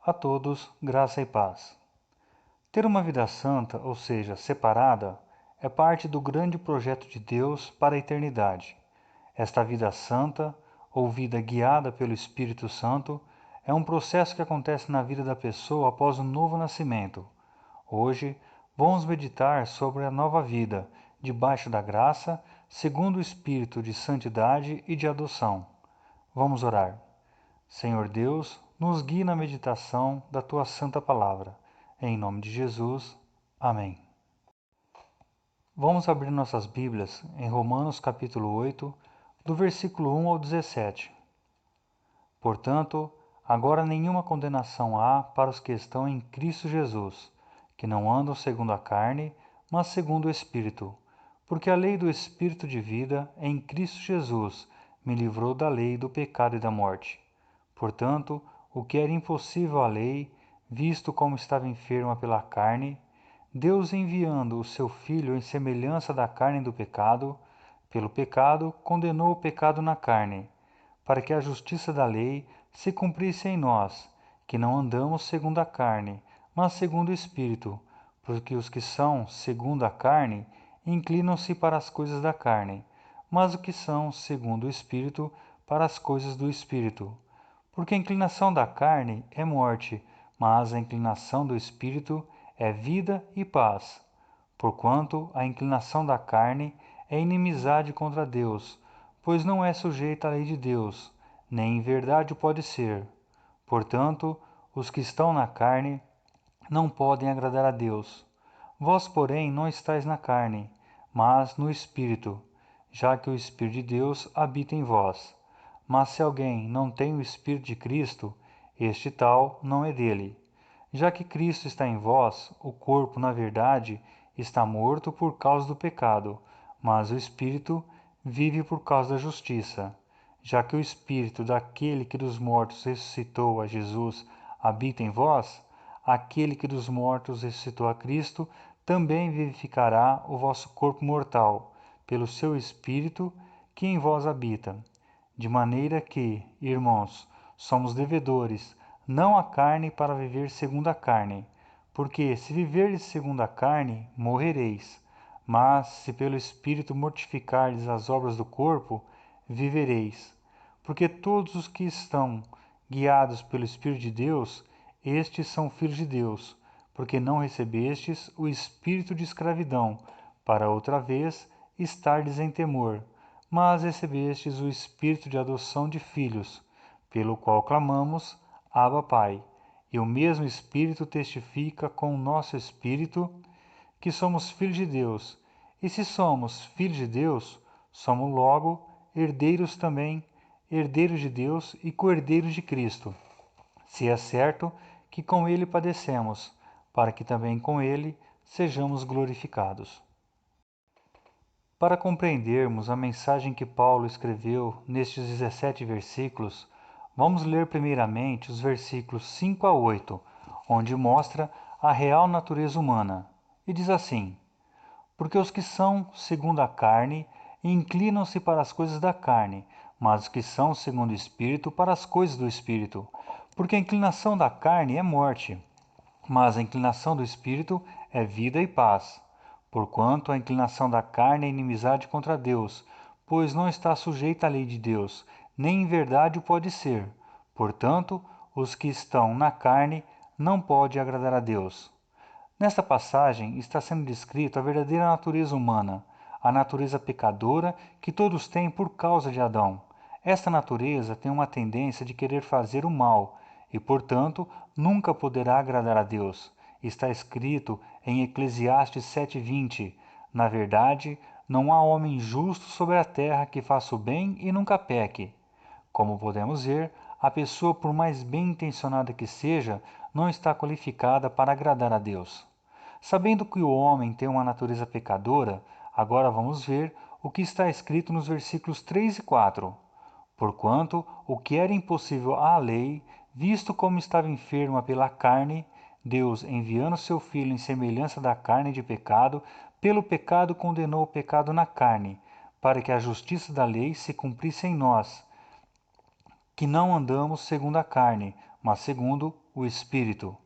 A todos, graça e paz. Ter uma vida santa, ou seja, separada, é parte do grande projeto de Deus para a eternidade. Esta vida santa, ou vida guiada pelo Espírito Santo, é um processo que acontece na vida da pessoa após o novo nascimento. Hoje, vamos meditar sobre a nova vida, debaixo da graça, segundo o Espírito de santidade e de adoção. Vamos orar. Senhor Deus, nos guie na meditação da Tua Santa Palavra. Em nome de Jesus. Amém. Vamos abrir nossas Bíblias em Romanos capítulo 8, do versículo 1 ao 17. Portanto, agora nenhuma condenação há para os que estão em Cristo Jesus, que não andam segundo a carne, mas segundo o Espírito. Porque a lei do Espírito de vida em Cristo Jesus me livrou da lei do pecado e da morte. Portanto, o que era impossível à lei, visto como estava enferma pela carne, Deus enviando o seu Filho em semelhança da carne do pecado, pelo pecado condenou o pecado na carne, para que a justiça da lei se cumprisse em nós, que não andamos segundo a carne, mas segundo o Espírito, porque os que são segundo a carne inclinam-se para as coisas da carne, mas os que são segundo o Espírito para as coisas do Espírito. Porque a inclinação da carne é morte, mas a inclinação do Espírito é vida e paz. Porquanto a inclinação da carne é inimizade contra Deus, pois não é sujeita à lei de Deus, nem em verdade o pode ser. Portanto, os que estão na carne não podem agradar a Deus. Vós, porém, não estáis na carne, mas no Espírito, já que o Espírito de Deus habita em vós. Mas se alguém não tem o Espírito de Cristo, este tal não é dele. Já que Cristo está em vós, o corpo, na verdade, está morto por causa do pecado, mas o Espírito vive por causa da justiça. Já que o Espírito daquele que dos mortos ressuscitou a Jesus habita em vós, aquele que dos mortos ressuscitou a Cristo também vivificará o vosso corpo mortal, pelo seu Espírito que em vós habita. De maneira que, irmãos, somos devedores, não à carne para viver segundo a carne. Porque se viverdes segundo a carne, morrereis. Mas se pelo Espírito mortificardes as obras do corpo, vivereis. Porque todos os que estão guiados pelo Espírito de Deus, estes são filhos de Deus. Porque não recebestes o espírito de escravidão, para outra vez estardes em temor, mas recebestes o espírito de adoção de filhos, pelo qual clamamos, Abba, Pai. E o mesmo Espírito testifica com o nosso espírito que somos filhos de Deus. E se somos filhos de Deus, somos logo herdeiros também, herdeiros de Deus e co-herdeiros de Cristo, se é certo que com ele padecemos, para que também com ele sejamos glorificados. Para compreendermos a mensagem que Paulo escreveu nestes 17 versículos, vamos ler primeiramente os versículos 5 a 8, onde mostra a real natureza humana. E diz assim: Porque os que são segundo a carne inclinam-se para as coisas da carne, mas os que são segundo o Espírito para as coisas do Espírito. Porque a inclinação da carne é morte, mas a inclinação do Espírito é vida e paz. Porquanto a inclinação da carne é inimizade contra Deus, pois não está sujeita à lei de Deus, nem em verdade o pode ser. Portanto, os que estão na carne não podem agradar a Deus. Nesta passagem está sendo descrita a verdadeira natureza humana, a natureza pecadora que todos têm por causa de Adão. Esta natureza tem uma tendência de querer fazer o mal e, portanto, nunca poderá agradar a Deus. Está escrito em Eclesiastes 7:20: Na verdade, não há homem justo sobre a terra que faça o bem e nunca peque. Como podemos ver, a pessoa, por mais bem intencionada que seja, não está qualificada para agradar a Deus. Sabendo que o homem tem uma natureza pecadora, agora vamos ver o que está escrito nos versículos 3 e 4. Porquanto o que era impossível à lei, visto como estava enferma pela carne, Deus, enviando seu Filho em semelhança da carne de pecado, pelo pecado condenou o pecado na carne, para que a justiça da lei se cumprisse em nós, que não andamos segundo a carne, mas segundo o Espírito.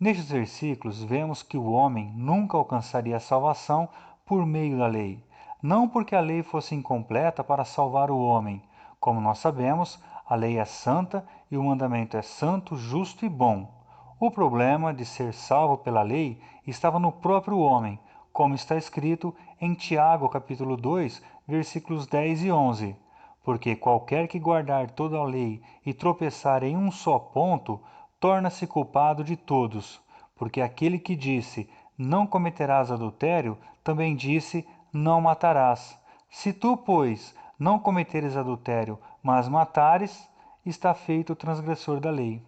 Nestes versículos, vemos que o homem nunca alcançaria a salvação por meio da lei. Não porque a lei fosse incompleta para salvar o homem. Como nós sabemos, a lei é santa e o mandamento é santo, justo e bom. O problema de ser salvo pela lei estava no próprio homem, como está escrito em Tiago, capítulo 2, versículos 10 e 11. Porque qualquer que guardar toda a lei e tropeçar em um só ponto, torna-se culpado de todos. Porque aquele que disse, não cometerás adultério, também disse, não matarás. Se tu, pois, não cometeres adultério, mas matares, está feito o transgressor da lei.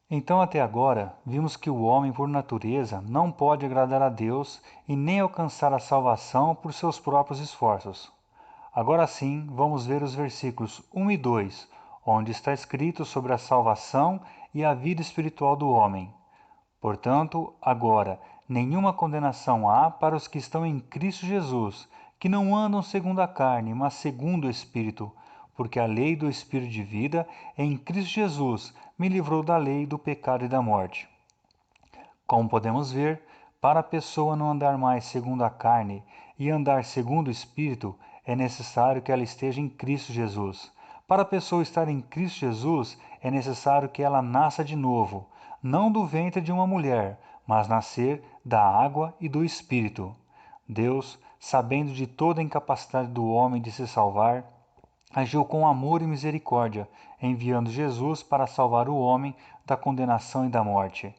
Então, até agora, vimos que o homem, por natureza, não pode agradar a Deus e nem alcançar a salvação por seus próprios esforços. Agora sim, vamos ver os versículos 1 e 2, onde está escrito sobre a salvação e a vida espiritual do homem. Portanto, agora, nenhuma condenação há para os que estão em Cristo Jesus, que não andam segundo a carne, mas segundo o Espírito, porque a lei do Espírito de vida em Cristo Jesus me livrou da lei do pecado e da morte. Como podemos ver, para a pessoa não andar mais segundo a carne e andar segundo o Espírito, é necessário que ela esteja em Cristo Jesus. Para a pessoa estar em Cristo Jesus, é necessário que ela nasça de novo, não do ventre de uma mulher, mas nascer da água e do Espírito. Deus, sabendo de toda a incapacidade do homem de se salvar, agiu com amor e misericórdia, enviando Jesus para salvar o homem da condenação e da morte.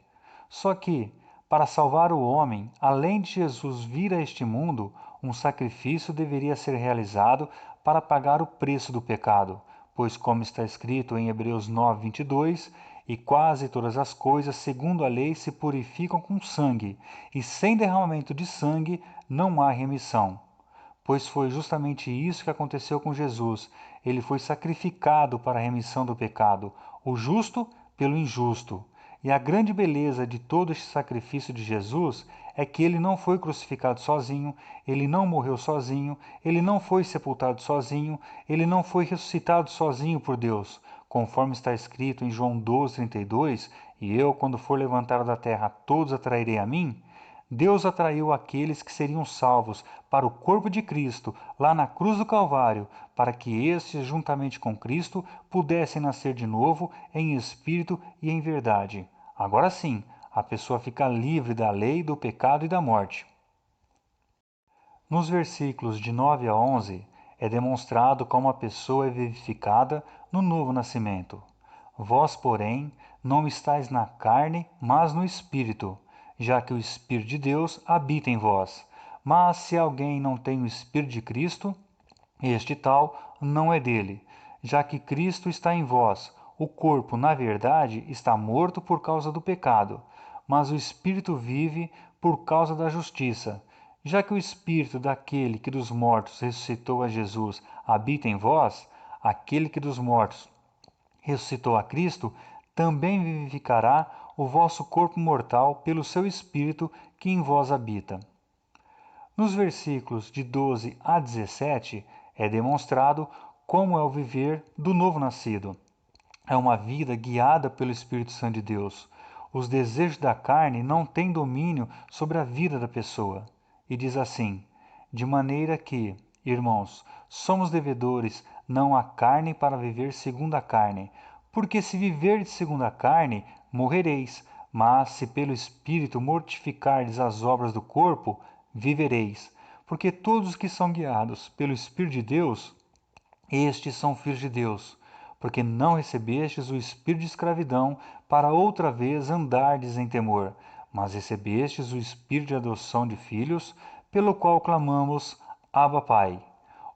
Só que, para salvar o homem, além de Jesus vir a este mundo, um sacrifício deveria ser realizado para pagar o preço do pecado, pois, como está escrito em Hebreus 9:22, e quase todas as coisas, segundo a lei, se purificam com sangue, e sem derramamento de sangue não há remissão. Pois foi justamente isso que aconteceu com Jesus. Ele foi sacrificado para a remissão do pecado, o justo pelo injusto. E a grande beleza de todo este sacrifício de Jesus é que ele não foi crucificado sozinho, ele não morreu sozinho, ele não foi sepultado sozinho, ele não foi ressuscitado sozinho por Deus, conforme está escrito em João 12:32, e eu, quando for levantado da terra, todos atrairei a mim. Deus atraiu aqueles que seriam salvos para o corpo de Cristo, lá na cruz do Calvário, para que estes, juntamente com Cristo, pudessem nascer de novo em espírito e em verdade. Agora sim, a pessoa fica livre da lei, do pecado e da morte. Nos versículos de 9 a 11, é demonstrado como a pessoa é vivificada no novo nascimento. Vós, porém, não estáis na carne, mas no Espírito, já que o Espírito de Deus habita em vós. Mas se alguém não tem o Espírito de Cristo, este tal não é dele. Já que Cristo está em vós, o corpo, na verdade, está morto por causa do pecado, mas o Espírito vive por causa da justiça. Já que o Espírito daquele que dos mortos ressuscitou a Jesus habita em vós, aquele que dos mortos ressuscitou a Cristo, também vivificará o vosso corpo mortal pelo seu Espírito que em vós habita. Nos versículos de 12 a 17 é demonstrado como é o viver do novo nascido. É uma vida guiada pelo Espírito Santo de Deus. Os desejos da carne não têm domínio sobre a vida da pessoa. E diz assim: de maneira que, irmãos, somos devedores não à carne para viver segundo a carne. Porque se viverdes segundo a carne, morrereis, mas se pelo Espírito mortificardes as obras do corpo, vivereis. Porque todos os que são guiados pelo Espírito de Deus, estes são filhos de Deus. Porque não recebestes o espírito de escravidão para outra vez andardes em temor, mas recebestes o espírito de adoção de filhos, pelo qual clamamos, Abba, Pai.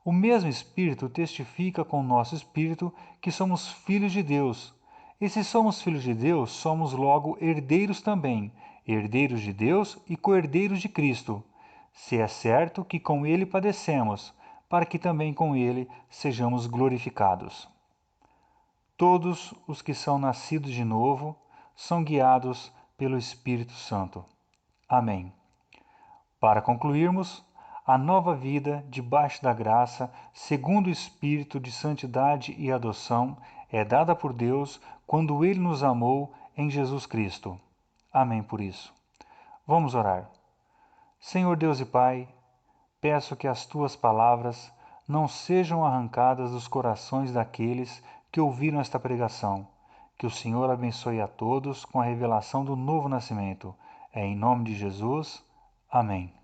O mesmo Espírito testifica com o nosso espírito que somos filhos de Deus. E se somos filhos de Deus, somos logo herdeiros também, herdeiros de Deus e co-herdeiros de Cristo, se é certo que com ele padecemos, para que também com ele sejamos glorificados. Todos os que são nascidos de novo são guiados pelo Espírito Santo. Amém. Para concluirmos, a nova vida debaixo da graça, segundo o Espírito de santidade e adoção, é dada por Deus quando Ele nos amou em Jesus Cristo. Amém por isso. Vamos orar. Senhor Deus e Pai, peço que as Tuas palavras não sejam arrancadas dos corações daqueles que ouviram esta pregação. Que o Senhor abençoe a todos com a revelação do novo nascimento. É em nome de Jesus. Amém.